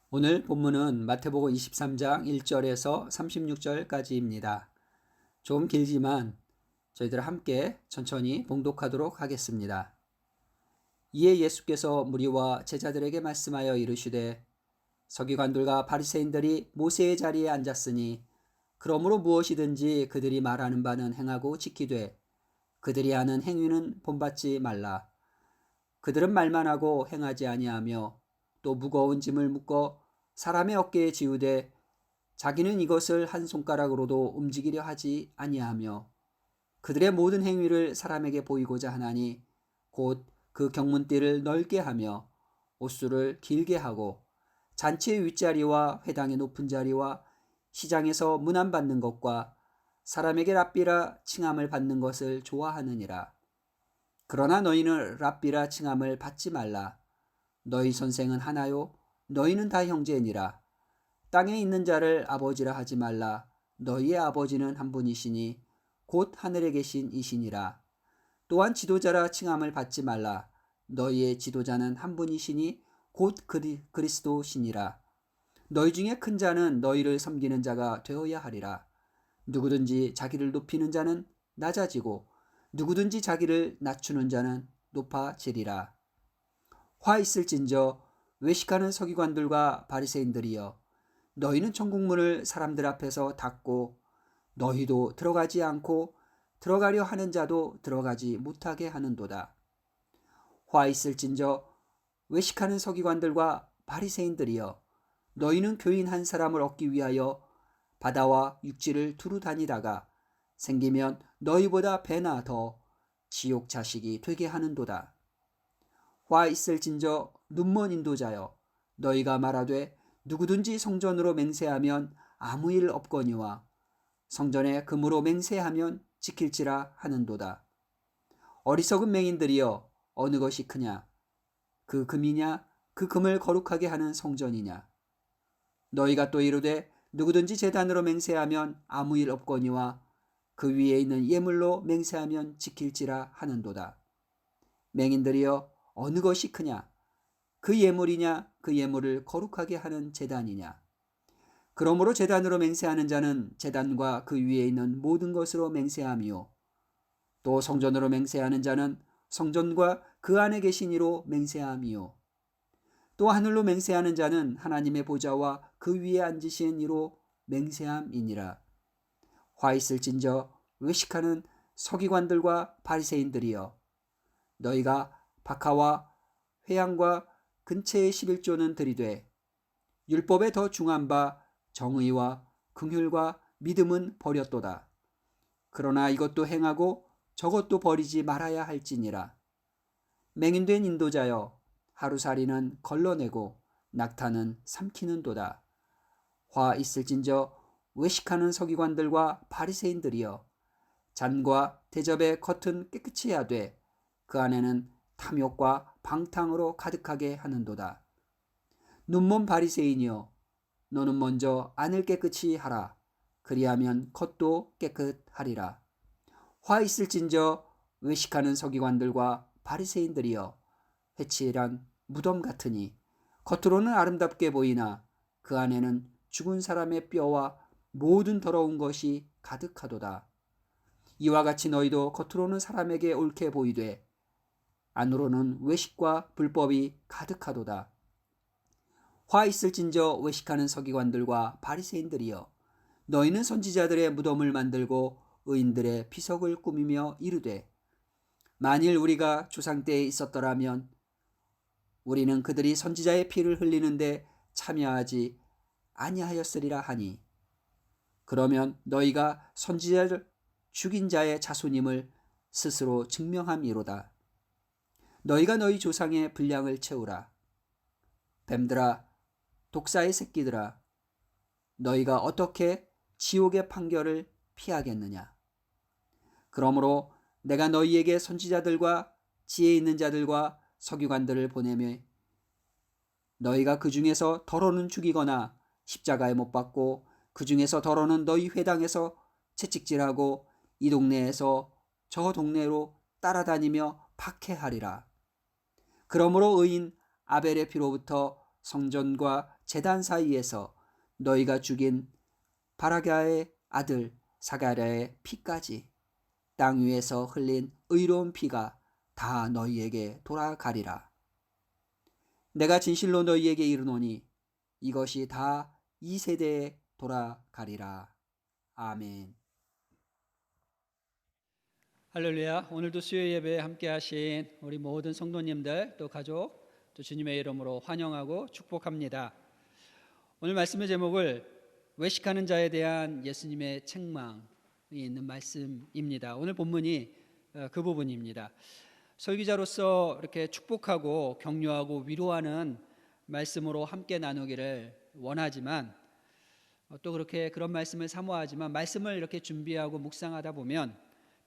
오늘 본문은 마태복음 23장 1절에서 36절까지입니다. 좀 길지만 저희들 함께 천천히 봉독하도록 하겠습니다. 이에 예수께서 무리와 제자들에게 말씀하여 이르시되 서기관들과 바리새인들이 모세의 자리에 앉았으니 그러므로 무엇이든지 그들이 말하는 바는 행하고 지키되 그들이 하는 행위는 본받지 말라. 그들은 말만 하고 행하지 아니하며 또 무거운 짐을 묶어 사람의 어깨에 지우되 자기는 이것을 한 손가락으로도 움직이려 하지 아니하며 그들의 모든 행위를 사람에게 보이고자 하나니 곧 그 경문띠를 넓게 하며 옷수를 길게 하고 잔치의 윗자리와 회당의 높은 자리와 시장에서 문안 받는 것과 사람에게 랍비라 칭함을 받는 것을 좋아하느니라. 그러나 너희는 랍비라 칭함을 받지 말라. 너희 선생은 하나요? 너희는 다 형제니라. 땅에 있는 자를 아버지라 하지 말라. 너희의 아버지는 한 분이시니 곧 하늘에 계신 이시니라. 또한 지도자라 칭함을 받지 말라. 너희의 지도자는 한 분이시니 곧 그리스도시니라. 너희 중에 큰 자는 너희를 섬기는 자가 되어야 하리라. 누구든지 자기를 높이는 자는 낮아지고 누구든지 자기를 낮추는 자는 높아지리라. 화 있을진저 외식하는 서기관들과 바리새인들이여, 너희는 천국문을 사람들 앞에서 닫고 너희도 들어가지 않고 들어가려 하는 자도 들어가지 못하게 하는도다. 화 있을진저 외식하는 서기관들과 바리새인들이여, 너희는 교인 한 사람을 얻기 위하여 바다와 육지를 두루 다니다가 생기면 너희보다 배나 더 지옥 자식이 되게 하는도다. 화 있을진저 눈먼 인도자여, 너희가 말하되 누구든지 성전으로 맹세하면 아무 일 없거니와 성전에 금으로 맹세하면 지킬지라 하는도다. 어리석은 맹인들이여, 어느 것이 크냐? 그 금이냐? 그 금을 거룩하게 하는 성전이냐? 너희가 또 이르되 누구든지 제단으로 맹세하면 아무 일 없거니와 그 위에 있는 예물로 맹세하면 지킬지라 하는도다. 맹인들이여, 어느 것이 크냐? 그 예물이냐? 그 예물을 거룩하게 하는 제단이냐? 그러므로 제단으로 맹세하는 자는 제단과 그 위에 있는 모든 것으로 맹세하며 또 성전으로 맹세하는 자는 성전과 그 안에 계신 이로 맹세하며 또 하늘로 맹세하는 자는 하나님의 보좌와 그 위에 앉으신 이로 맹세함이니라. 화 있을진저 외식하는 서기관들과 바리새인들이여, 너희가 박하와 회양과 근처의 11조는 들이되 율법에 더 중한 바 정의와 긍휼과 믿음은 버렸도다. 그러나 이것도 행하고 저것도 버리지 말아야 할지니라. 맹인된 인도자여, 하루살이는 걸러내고 낙타는 삼키는도다. 화 있을진저 외식하는 서기관들과 바리새인들이여, 잔과 대접의 겉은 깨끗이 하되 그 안에는 탐욕과 방탕으로 가득하게 하는도다. 눈먼 바리새인이여, 너는 먼저 안을 깨끗이 하라. 그리하면 겉도 깨끗하리라. 화 있을진저 외식하는 서기관들과 바리새인들이여, 회칠한 무덤 같으니 겉으로는 아름답게 보이나 그 안에는 죽은 사람의 뼈와 모든 더러운 것이 가득하도다. 이와 같이 너희도 겉으로는 사람에게 옳게 보이되 안으로는 외식과 불법이 가득하도다. 화 있을진저 외식하는 서기관들과 바리새인들이여, 너희는 선지자들의 무덤을 만들고 의인들의 비석을 꾸미며 이르되 만일 우리가 조상 때에 있었더라면 우리는 그들이 선지자의 피를 흘리는데 참여하지 아니하였으리라 하니, 그러면 너희가 선지자를 죽인 자의 자손임을 스스로 증명함이로다. 너희가 너희 조상의 분량을 채우라. 뱀들아, 독사의 새끼들아, 너희가 어떻게 지옥의 판결을 피하겠느냐? 그러므로 내가 너희에게 선지자들과 지혜 있는 자들과 서기관들을 보내며 너희가 그 중에서 더러는 죽이거나 십자가에 못 박고 그 중에서 더러는 너희 회당에서 채찍질하고 이 동네에서 저 동네로 따라다니며 박해하리라. 그러므로 의인 아벨의 피로부터 성전과 제단 사이에서 너희가 죽인 바라귖의 아들 사가랴의 피까지 땅 위에서 흘린 의로운 피가 다 너희에게 돌아가리라. 내가 진실로 너희에게 이르노니 이것이 다 이 세대에 돌아가리라. 아멘. 할렐루야. 오늘도 수요 예배에 함께 하신 우리 모든 성도님들 또 가족 또 주님의 이름으로 환영하고 축복합니다. 오늘 말씀의 제목을 외식하는 자에 대한 예수님의 책망이 있는 말씀입니다. 오늘 본문이 그 부분입니다. 설교자로서 이렇게 축복하고 격려하고 위로하는 말씀으로 함께 나누기를 원하지만 또 그런 말씀을 사모하지만 말씀을 이렇게 준비하고 묵상하다 보면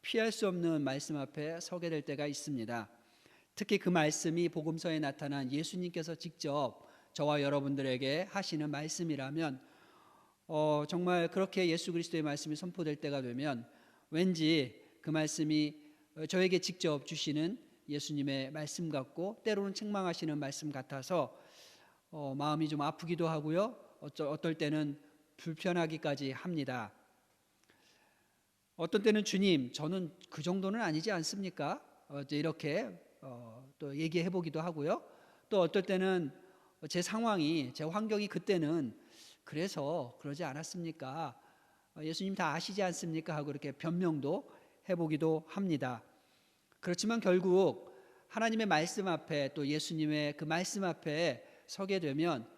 피할 수 없는 말씀 앞에 서게 될 때가 있습니다. 특히 그 말씀이 복음서에 나타난 예수님께서 직접 저와 여러분들에게 하시는 말씀이라면 정말 그렇게 예수 그리스도의 말씀이 선포될 때가 되면 왠지 그 말씀이 저에게 직접 주시는 예수님의 말씀 같고 때로는 책망하시는 말씀 같아서 마음이 좀 아프기도 하고요. 어떨 때는 불편하기까지 합니다. 어떤 때는 주님, 저는 그 정도는 아니지 않습니까? 이렇게 또 얘기해 보기도 하고요. 또 어떨 때는 제 상황이, 제 환경이 그때는 그래서 그러지 않았습니까? 예수님 다 아시지 않습니까? 하고 이렇게 변명도 해보기도 합니다. 그렇지만 결국 하나님의 말씀 앞에 또 예수님의 그 말씀 앞에 서게 되면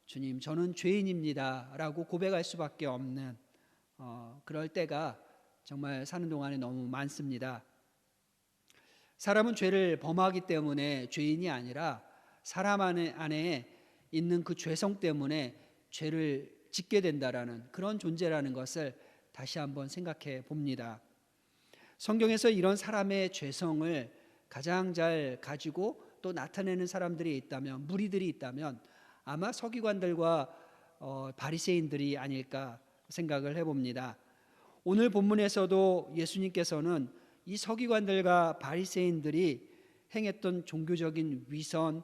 주님, 저는 죄인입니다 라고 고백할 수밖에 없는 그럴 때가 정말 사는 동안에 너무 많습니다. 사람은 죄를 범하기 때문에 죄인이 아니라 사람 안에 있는 그 죄성 때문에 죄를 짓게 된다라는 그런 존재라는 것을 다시 한번 생각해 봅니다. 성경에서 이런 사람의 죄성을 가장 잘 가지고 또 나타내는 사람들이 있다면, 무리들이 있다면 아마 서기관들과 바리새인들이 아닐까 생각을 해봅니다. 오늘 본문에서도 예수님께서는 이 서기관들과 바리새인들이 행했던 종교적인 위선,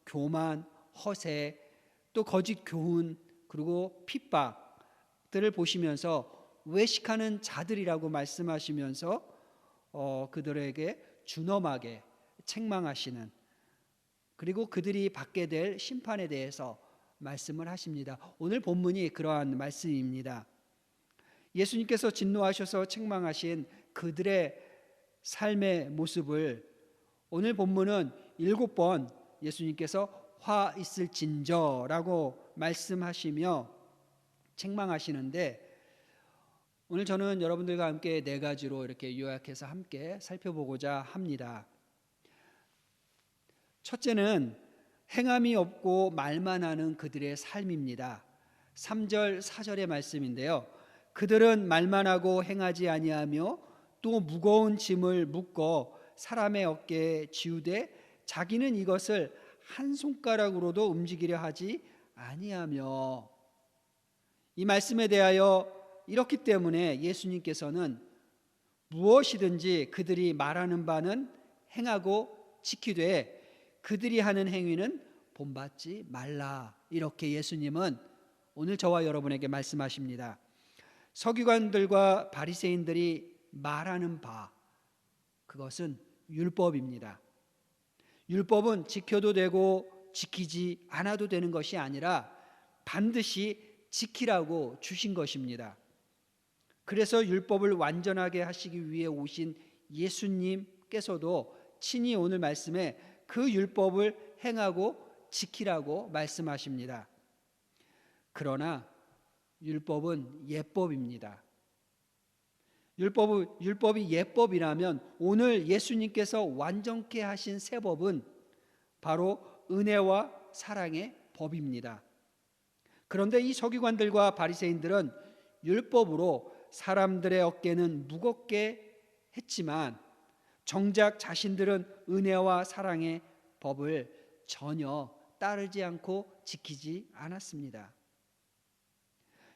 교만, 허세, 또 거짓 교훈, 그리고 핍박들을 보시면서 외식하는 자들이라고 말씀하시면서 그들에게 준엄하게 책망하시는, 그리고 그들이 받게 될 심판에 대해서 말씀을 하십니다. 오늘 본문이 그러한 말씀입니다. 예수님께서 진노하셔서 책망하신 그들의 삶의 모습을 오늘 본문은 7번 예수님께서 화 있을진저라고 말씀하시며 책망하시는데, 오늘 저는 여러분들과 함께 4가지로 이렇게 요약해서 함께 살펴보고자 합니다. 첫째는 행함이 없고 말만 하는 그들의 삶입니다. 3절 4절의 말씀인데요. 그들은 말만 하고 행하지 아니하며 또 무거운 짐을 묶어 사람의 어깨에 지우되 자기는 이것을 한 손가락으로도 움직이려 하지 아니하며. 이 말씀에 대하여 이렇기 때문에 예수님께서는 무엇이든지 그들이 말하는 바는 행하고 지키되 그들이 하는 행위는 본받지 말라, 이렇게 예수님은 오늘 저와 여러분에게 말씀하십니다. 서기관들과 바리새인들이 말하는 바, 그것은 율법입니다. 율법은 지켜도 되고 지키지 않아도 되는 것이 아니라 반드시 지키라고 주신 것입니다. 그래서 율법을 완전하게 하시기 위해 오신 예수님께서도 친히 오늘 말씀에 그 율법을 행하고 지키라고 말씀하십니다. 그러나 율법은 예법입니다. 율법이 예법이라면 오늘 예수님께서 완전케 하신 새 법은 바로 은혜와 사랑의 법입니다. 그런데 이 서기관들과 바리새인들은 율법으로 사람들의 어깨는 무겁게 했지만 정작 자신들은 은혜와 사랑의 법을 전혀 따르지 않고 지키지 않았습니다.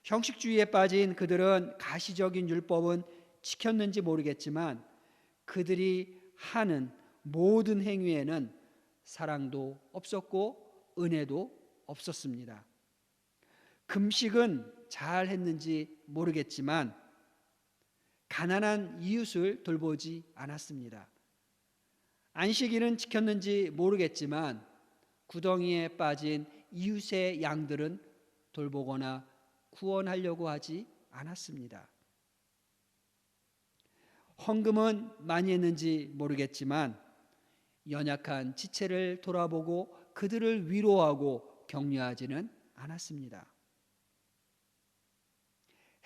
형식주의에 빠진 그들은 가시적인 율법은 지켰는지 모르겠지만 그들이 하는 모든 행위에는 사랑도 없었고 은혜도 없었습니다. 금식은 잘 했는지 모르겠지만 가난한 이웃을 돌보지 않았습니다. 안식일은 지켰는지 모르겠지만 구덩이에 빠진 이웃의 양들은 돌보거나 구원하려고 하지 않았습니다. 헌금은 많이 했는지 모르겠지만 연약한 지체를 돌아보고 그들을 위로하고 격려하지는 않았습니다.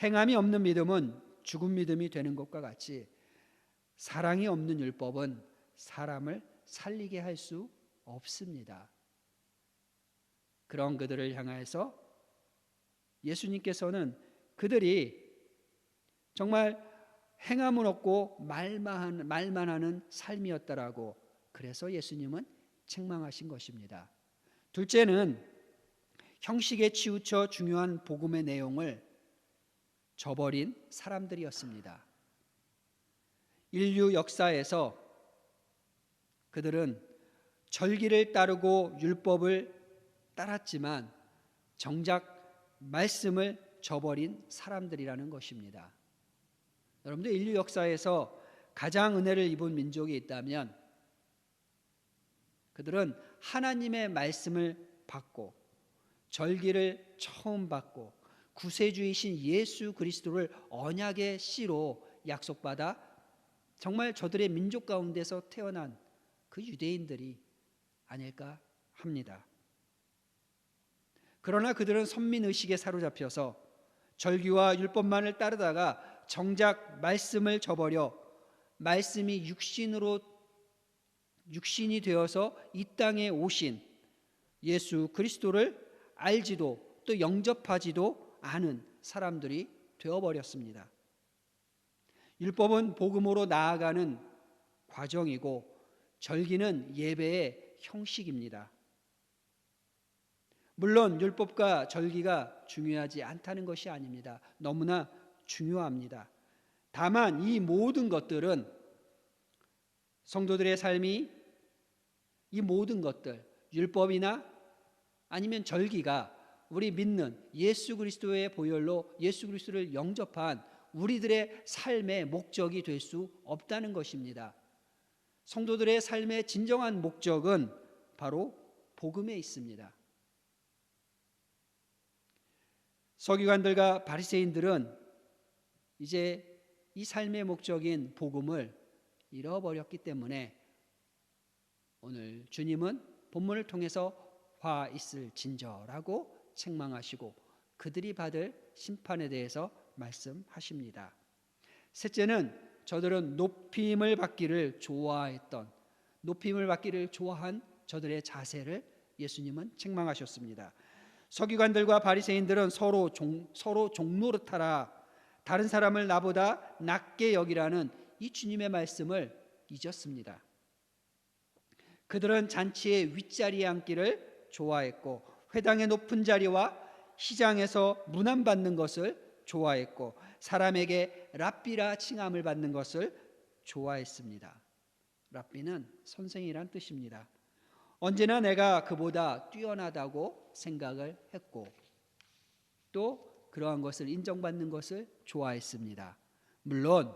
행함이 없는 믿음은 죽은 믿음이 되는 것과 같이 사랑이 없는 율법은 사람을 살리게 할 수 없습니다. 그런 그들을 향해서 예수님께서는 그들이 정말 행함은 없고 말만 하는 삶이었다라고, 그래서 예수님은 책망하신 것입니다. 둘째는 형식에 치우쳐 중요한 복음의 내용을 저버린 사람들이었습니다. 인류 역사에서 그들은 절기를 따르고 율법을 따랐지만 정작 말씀을 저버린 사람들이라는 것입니다. 여러분들, 인류 역사에서 가장 은혜를 입은 민족이 있다면 그들은 하나님의 말씀을 받고 절기를 처음 받고 구세주이신 예수 그리스도를 언약의 씨로 약속받아 정말 저들의 민족 가운데서 태어난 그 유대인들이 아닐까 합니다. 그러나 그들은 선민의식에 사로잡혀서 절기와 율법만을 따르다가 정작 말씀을 저버려 말씀이 육신이 되어서 이 땅에 오신 예수 그리스도를 알지도 또 영접하지도 않은 사람들이 되어버렸습니다. 율법은 복음으로 나아가는 과정이고 절기는 예배의 형식입니다. 물론 율법과 절기가 중요하지 않다는 것이 아닙니다. 너무나 중요합니다. 다만 이 모든 것들은 성도들의 삶이, 이 모든 것들, 율법이나 아니면 절기가 우리 믿는 예수 그리스도의 보혈로 예수 그리스도를 영접한 우리들의 삶의 목적이 될 수 없다는 것입니다. 성도들의 삶의 진정한 목적은 바로 복음에 있습니다. 서기관들과 바리새인들은 이제 이 삶의 목적인 복음을 잃어버렸기 때문에 오늘 주님은 본문을 통해서 화 있을진저라고 책망하시고 그들이 받을 심판에 대해서 말씀하십니다. 셋째는 저들은 높임을 받기를 좋아했던, 높임을 받기를 좋아한 저들의 자세를 예수님은 책망하셨습니다. 서기관들과 바리새인들은 서로 종노릇하라, 다른 사람을 나보다 낮게 여기라는 이 주님의 말씀을 잊었습니다. 그들은 잔치의 윗자리에 앉기를 좋아했고 회당의 높은 자리와 시장에서 문안받는 것을 좋아했고 사람에게 랍비라 칭함을 받는 것을 좋아했습니다. 랍비는 선생이란 뜻입니다. 언제나 내가 그보다 뛰어나다고 생각을 했고 또 그러한 것을 인정받는 것을 좋아했습니다. 물론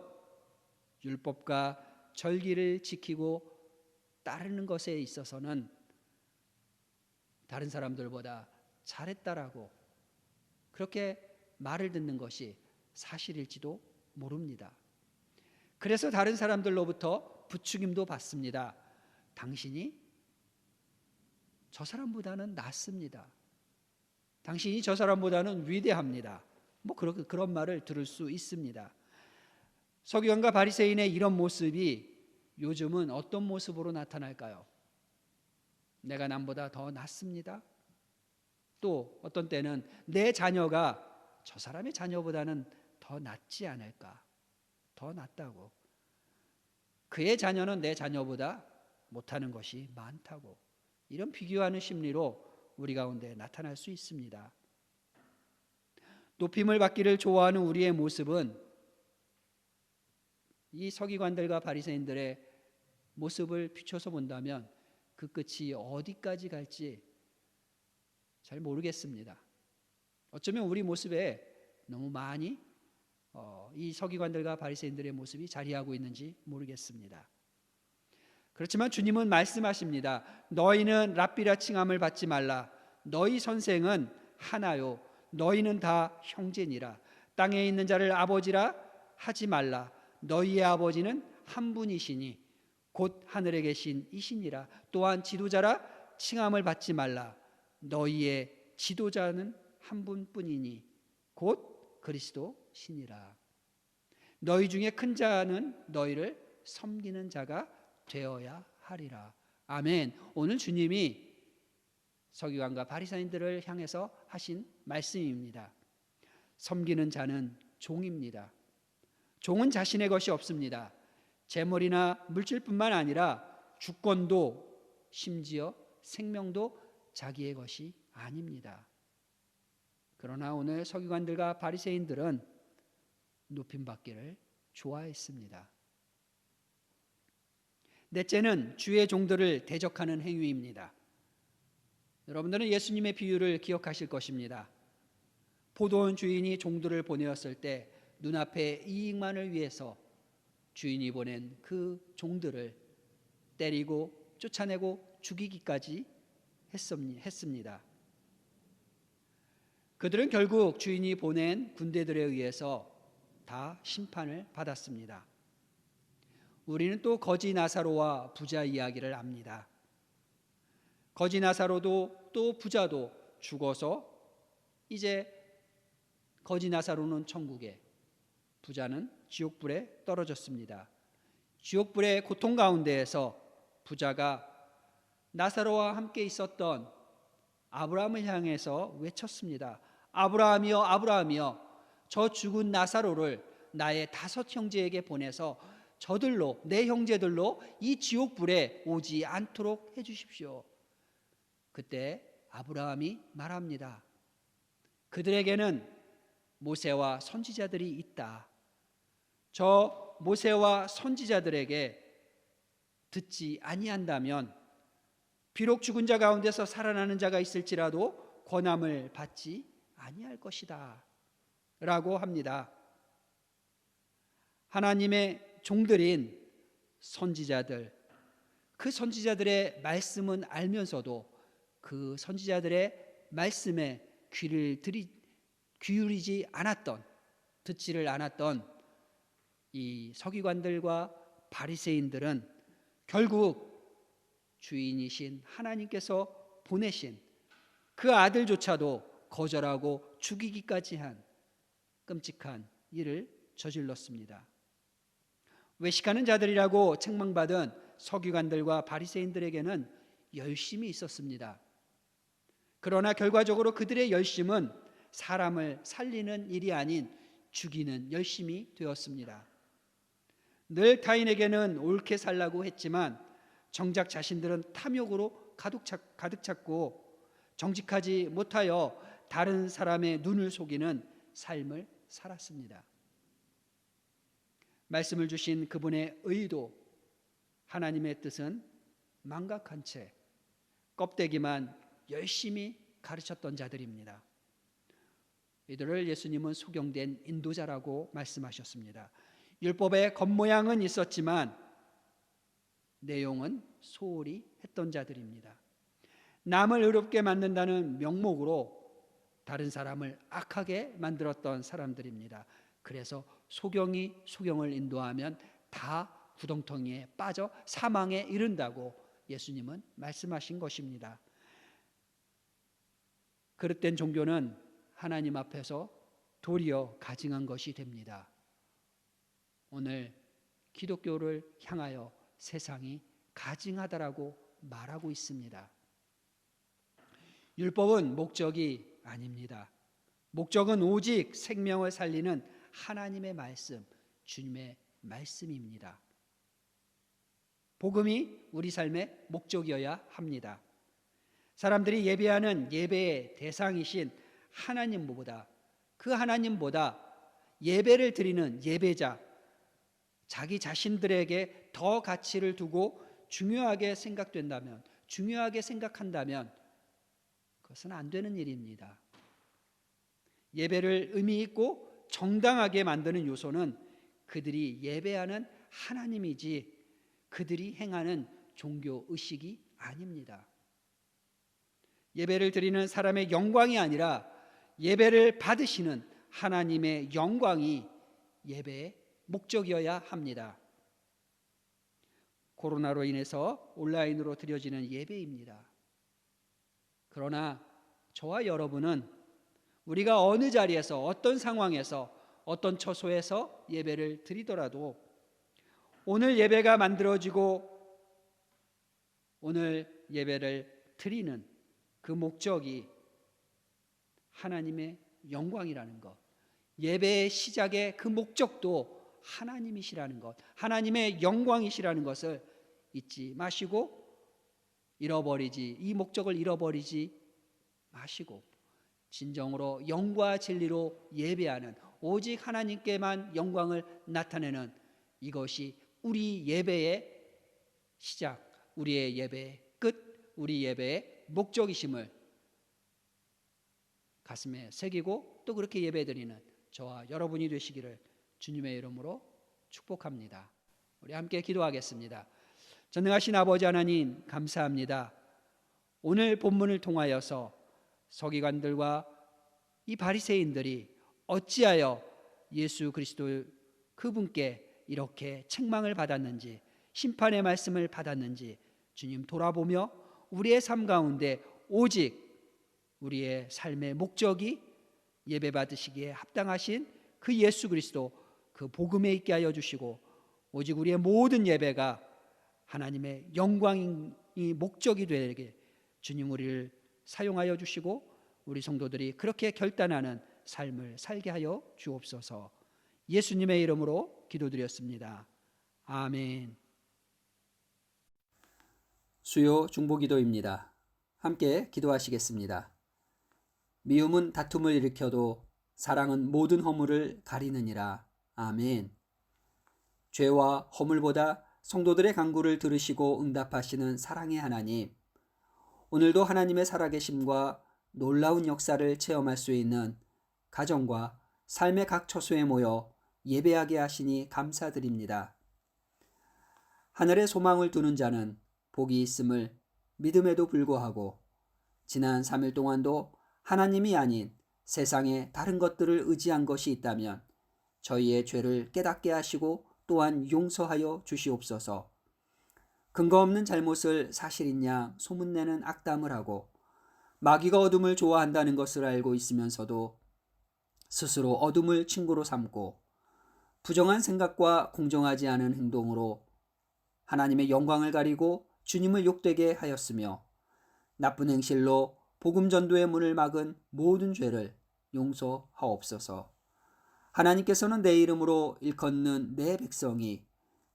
율법과 절기를 지키고 따르는 것에 있어서는 다른 사람들보다 잘했다라고 그렇게 말을 듣는 것이 사실일지도 모릅니다. 그래서 다른 사람들로부터 부추김도 받습니다. 당신이 저 사람보다는 낫습니다. 당신이 저 사람보다는 위대합니다. 그런 말을 들을 수 있습니다. 서기관과 바리새인의 이런 모습이 요즘은 어떤 모습으로 나타날까요? 내가 남보다 더 낫습니다. 또 어떤 때는 내 자녀가 저 사람의 자녀보다는 더 낫지 않을까, 더 낫다고, 그의 자녀는 내 자녀보다 못하는 것이 많다고, 이런 비교하는 심리로 우리 가운데 나타날 수 있습니다. 높임을 받기를 좋아하는 우리의 모습은 이 서기관들과 바리새인들의 모습을 비춰서 본다면 그 끝이 어디까지 갈지 잘 모르겠습니다. 어쩌면 우리 모습에 너무 많이 이 서기관들과 바리새인들의 모습이 자리하고 있는지 모르겠습니다. 그렇지만 주님은 말씀하십니다. 너희는 랍비라 칭함을 받지 말라. 너희 선생은 하나요. 너희는 다 형제니라. 땅에 있는 자를 아버지라 하지 말라. 너희의 아버지는 한 분이시니 곧 하늘에 계신 이시니라. 또한 지도자라 칭함을 받지 말라. 너희의 지도자는 한 분뿐이니 곧 그리스도시니라. 너희 중에 큰 자는 너희를 섬기는 자가 되어야 하리라. 아멘. 오늘 주님이 서기관과 바리새인들을 향해서 하신 말씀입니다. 섬기는 자는 종입니다. 종은 자신의 것이 없습니다. 재물이나 물질뿐만 아니라 주권도 심지어 생명도 자기의 것이 아닙니다. 그러나 오늘 서기관들과 바리새인들은 높임받기를 좋아했습니다. 넷째는 주의 종들을 대적하는 행위입니다. 여러분들은 예수님의 비유를 기억하실 것입니다. 포도원 주인이 종들을 보내었을 때 눈앞의 이익만을 위해서 주인이 보낸 그 종들을 때리고 쫓아내고 죽이기까지 했습니다. 그들은 결국 주인이 보낸 군대들에 의해서 다 심판을 받았습니다. 우리는 또 거지 나사로와 부자 이야기를 압니다. 거지 나사로도 또 부자도 죽어서 이제 거지 나사로는 천국에, 부자는 지옥불에 떨어졌습니다. 지옥불의 고통 가운데에서 부자가 나사로와 함께 있었던 아브라함을 향해서 외쳤습니다. 아브라함이여, 아브라함이여, 저 죽은 나사로를 나의 5 형제에게 보내서 저들로, 내 형제들로 이 지옥불에 오지 않도록 해주십시오. 그때 아브라함이 말합니다. 그들에게는 모세와 선지자들이 있다. 저 모세와 선지자들에게 듣지 아니한다면 비록 죽은 자 가운데서 살아나는 자가 있을지라도 권함을 받지 아니할 것이다 라고 합니다. 하나님의 종들인 선지자들, 그 선지자들의 말씀은 알면서도 그 선지자들의 말씀에 귀를 기울이지 않았던, 듣지를 않았던 이 서기관들과 바리새인들은 결국 주인이신 하나님께서 보내신 그 아들조차도 거절하고 죽이기까지 한 끔찍한 일을 저질렀습니다. 외식하는 자들이라고 책망받은 서기관들과 바리새인들에게는 열심이 있었습니다. 그러나 결과적으로 그들의 열심은 사람을 살리는 일이 아닌 죽이는 열심이 되었습니다. 늘 타인에게는 옳게 살라고 했지만 정작 자신들은 탐욕으로 가득 찼고 정직하지 못하여 다른 사람의 눈을 속이는 삶을 살았습니다. 말씀을 주신 그분의 의도, 하나님의 뜻은 망각한 채 껍데기만 열심히 가르쳤던 자들입니다. 이들을 예수님은 소경된 인도자라고 말씀하셨습니다. 율법의 겉모양은 있었지만 내용은 소홀히 했던 자들입니다. 남을 의롭게 만든다는 명목으로 다른 사람을 악하게 만들었던 사람들입니다. 그래서 소경을 인도하면 다 구덩텅이에 빠져 사망에 이른다고 예수님은 말씀하신 것입니다. 그릇된 종교는 하나님 앞에서 도리어 가증한 것이 됩니다. 오늘 기독교를 향하여 세상이 가증하다라고 말하고 있습니다. 율법은 목적이 아닙니다. 목적은 오직 생명을 살리는 하나님의 말씀, 주님의 말씀입니다. 복음이 우리 삶의 목적이어야 합니다. 사람들이 예배하는 예배의 대상이신 하나님보다, 그 하나님보다 예배를 드리는 예배자, 자기 자신들에게 더 가치를 두고 중요하게 생각한다면 그것은 안 되는 일입니다. 예배를 의미 있고 정당하게 만드는 요소는 그들이 예배하는 하나님이지 그들이 행하는 종교 의식이 아닙니다. 예배를 드리는 사람의 영광이 아니라 예배를 받으시는 하나님의 영광이 예배의 목적이어야 합니다. 코로나로 인해서 온라인으로 드려지는 예배입니다. 그러나 저와 여러분은 우리가 어느 자리에서 어떤 상황에서 어떤 처소에서 예배를 드리더라도 오늘 예배가 만들어지고 오늘 예배를 드리는 그 목적이 하나님의 영광이라는 것, 예배의 시작의 그 목적도 하나님이시라는 것, 하나님의 영광이시라는 것을 잊지 마시고 이 목적을 잃어버리지 마시고 진정으로 영과 진리로 예배하는 오직 하나님께만 영광을 나타내는 이것이 우리 예배의 시작, 우리의 예배의 끝, 우리 예배의 목적이심을 가슴에 새기고 또 그렇게 예배드리는 저와 여러분이 되시기를 주님의 이름으로 축복합니다. 우리 함께 기도하겠습니다. 전능하신 아버지 하나님 감사합니다. 오늘 본문을 통하여서 서기관들과 이 바리새인들이 어찌하여 예수 그리스도 그분께 이렇게 책망을 받았는지 심판의 말씀을 받았는지 주님 돌아보며 우리의 삶 가운데 오직 우리의 삶의 목적이 예배 받으시기에 합당하신 그 예수 그리스도 그 복음에 있게 하여 주시고 오직 우리의 모든 예배가 하나님의 영광이 목적이 되게 주님 우리를 사용하여 주시고 우리 성도들이 그렇게 결단하는 삶을 살게 하여 주옵소서. 예수님의 이름으로 기도드렸습니다. 아멘. 수요 중보기도입니다. 함께 기도하시겠습니다. 미움은 다툼을 일으켜도 사랑은 모든 허물을 가리느니라. 아멘. 죄와 허물보다 성도들의 간구를 들으시고 응답하시는 사랑의 하나님, 오늘도 하나님의 살아계심과 놀라운 역사를 체험할 수 있는 가정과 삶의 각 처소에 모여 예배하게 하시니 감사드립니다. 하늘에 소망을 두는 자는 복이 있음을 믿음에도 불구하고 지난 3일 동안도 하나님이 아닌 세상의 다른 것들을 의지한 것이 있다면 저희의 죄를 깨닫게 하시고 또한 용서하여 주시옵소서. 근거 없는 잘못을 사실인 양 소문내는 악담을 하고 마귀가 어둠을 좋아한다는 것을 알고 있으면서도 스스로 어둠을 친구로 삼고 부정한 생각과 공정하지 않은 행동으로 하나님의 영광을 가리고 주님을 욕되게 하였으며 나쁜 행실로 복음 전도의 문을 막은 모든 죄를 용서하옵소서. 하나님께서는 내 이름으로 일컫는 내 백성이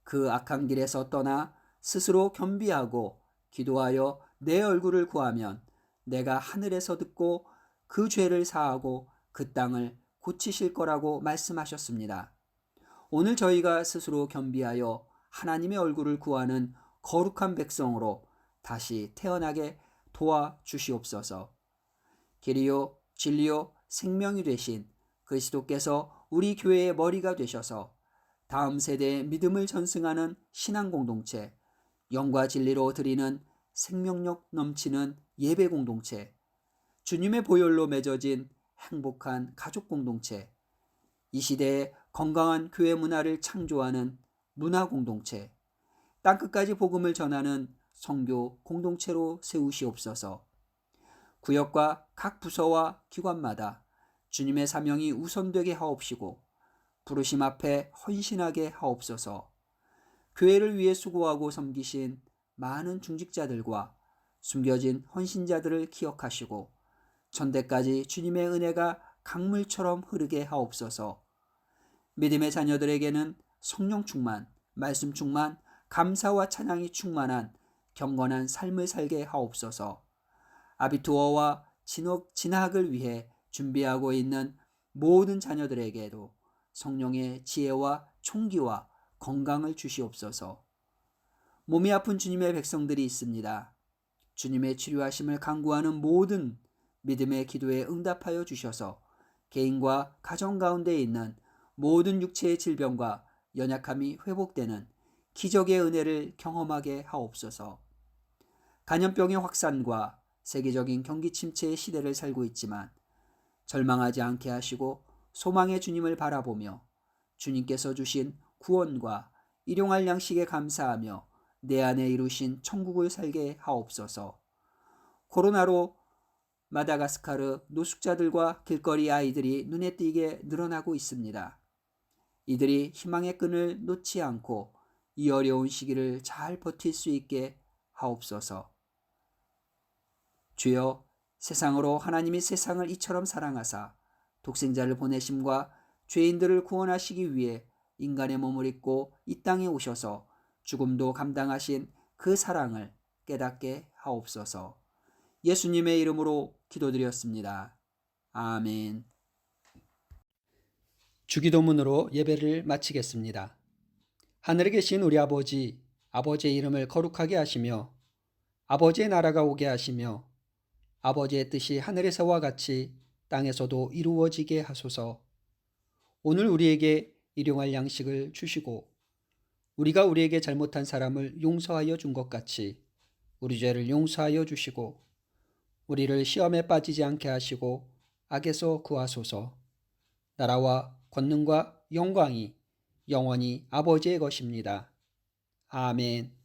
그 악한 길에서 떠나 스스로 겸비하고 기도하여 내 얼굴을 구하면 내가 하늘에서 듣고 그 죄를 사하고 그 땅을 고치실 거라고 말씀하셨습니다. 오늘 저희가 스스로 겸비하여 하나님의 얼굴을 구하는 거룩한 백성으로 다시 태어나게 도와주시옵소서. 길이요 진리요 생명이 되신 그리스도께서 우리 교회의 머리가 되셔서 다음 세대의 믿음을 전승하는 신앙 공동체, 영과 진리로 드리는 생명력 넘치는 예배 공동체, 주님의 보혈로 맺어진 행복한 가족 공동체, 이 시대에 건강한 교회 문화를 창조하는 문화 공동체, 땅끝까지 복음을 전하는 선교 공동체로 세우시옵소서. 구역과 각 부서와 기관마다 주님의 사명이 우선되게 하옵시고 부르심 앞에 헌신하게 하옵소서. 교회를 위해 수고하고 섬기신 많은 중직자들과 숨겨진 헌신자들을 기억하시고 천대까지 주님의 은혜가 강물처럼 흐르게 하옵소서. 믿음의 자녀들에게는 성령 충만, 말씀 충만, 감사와 찬양이 충만한 경건한 삶을 살게 하옵소서. 아비투어와 진학을 위해 준비하고 있는 모든 자녀들에게도 성령의 지혜와 총기와 건강을 주시옵소서. 몸이 아픈 주님의 백성들이 있습니다. 주님의 치료하심을 간구하는 모든 믿음의 기도에 응답하여 주셔서 개인과 가정 가운데 있는 모든 육체의 질병과 연약함이 회복되는 기적의 은혜를 경험하게 하옵소서. 간염병의 확산과 세계적인 경기 침체의 시대를 살고 있지만 절망하지 않게 하시고 소망의 주님을 바라보며 주님께서 주신 구원과 일용할 양식에 감사하며 내 안에 이루신 천국을 살게 하옵소서. 코로나로 마다가스카르 노숙자들과 길거리 아이들이 눈에 띄게 늘어나고 있습니다. 이들이 희망의 끈을 놓지 않고 이 어려운 시기를 잘 버틸 수 있게 하옵소서. 주여, 세상으로 하나님이 세상을 이처럼 사랑하사 독생자를 보내심과 죄인들을 구원하시기 위해 인간의 몸을 입고 이 땅에 오셔서 죽음도 감당하신 그 사랑을 깨닫게 하옵소서. 예수님의 이름으로 기도드렸습니다. 아멘. 주기도문으로 예배를 마치겠습니다. 하늘에 계신 우리 아버지, 아버지의 이름을 거룩하게 하시며 아버지의 나라가 오게 하시며 아버지의 뜻이 하늘에서와 같이 땅에서도 이루어지게 하소서. 오늘 우리에게 일용할 양식을 주시고 우리가 우리에게 잘못한 사람을 용서하여 준 것 같이 우리 죄를 용서하여 주시고 우리를 시험에 빠지지 않게 하시고 악에서 구하소서. 나라와 권능과 영광이 영원히 아버지의 것입니다. 아멘.